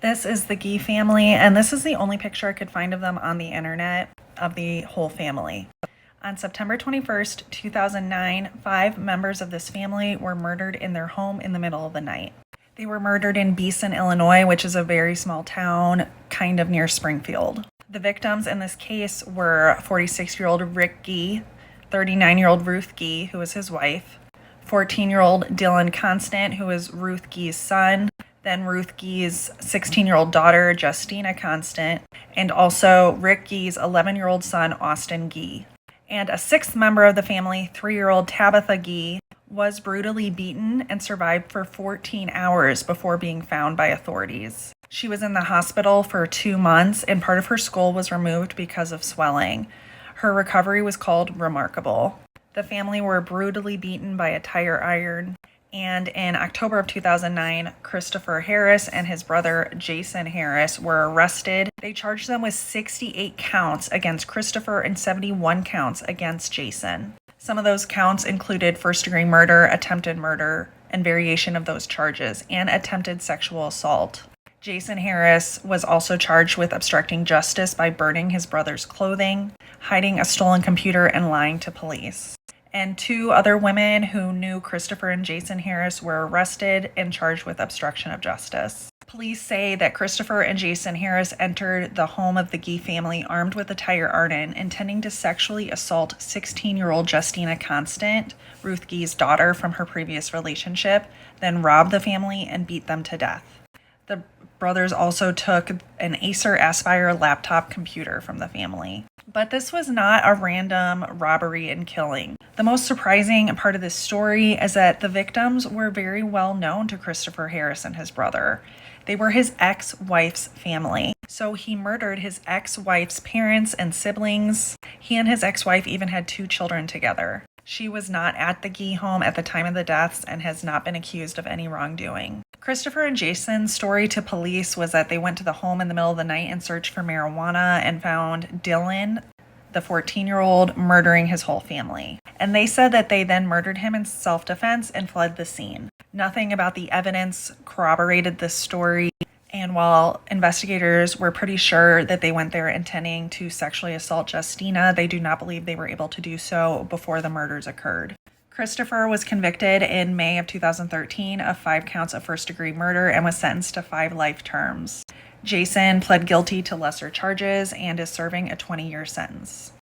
This is the Gee family, and this is the only picture I could find of them on the internet of the whole family. On September 21st, 2009, 5 members of this family were murdered in their home in the middle of the night. They were murdered in Beeson, Illinois, which is a very small town kind of near Springfield. The victims in this case were 46-year-old Rick Gee, 39-year-old Ruth Gee, who was his wife, 14-year-old Dylan Constant, who was Ruth Gee's son, then Ruth Gee's 16-year-old daughter, Justina Constant, and also Rick Gee's 11-year-old son, Austin Gee. And a sixth member of the family, 3-year-old Tabitha Gee, was brutally beaten and survived for 14 hours before being found by authorities. She was in the hospital for 2 months, and part of her skull was removed because of swelling. Her recovery was called remarkable. The family were brutally beaten by a tire iron, and in October of 2009, Christopher Harris and his brother Jason Harris were arrested. They charged them with 68 counts against Christopher and 71 counts against Jason. Some of those counts included first-degree murder, attempted murder, and variation of those charges, and attempted sexual assault. Jason Harris was also charged with obstructing justice by burning his brother's clothing, hiding a stolen computer, and lying to police. And 2 other women who knew Christopher and Jason Harris were arrested and charged with obstruction of justice. Police say that Christopher and Jason Harris entered the home of the Gee family armed with a tire iron, intending to sexually assault 16-year-old Justina Constant, Ruth Gee's daughter from her previous relationship, then rob the family and beat them to death. The brothers also took an Acer Aspire laptop computer from the family. But this was not a random robbery and killing. The most surprising part of this story is that the victims were very well known to Christopher Harris and his brother. They were his ex-wife's family. So he murdered his ex-wife's parents and siblings. He and his ex-wife even had 2 children together. She was not at the Gee home at the time of the deaths and has not been accused of any wrongdoing. Christopher and Jason's story to police was that they went to the home in the middle of the night and searched for marijuana and found Dylan, the 14-year-old, murdering his whole family. And they said that they then murdered him in self-defense and fled the scene. Nothing about the evidence corroborated this story. And while investigators were pretty sure that they went there intending to sexually assault Justina, they do not believe they were able to do so before the murders occurred. Christopher was convicted in May of 2013 of 5 counts of first-degree murder and was sentenced to 5 life terms. Jason pled guilty to lesser charges and is serving a 20-year sentence.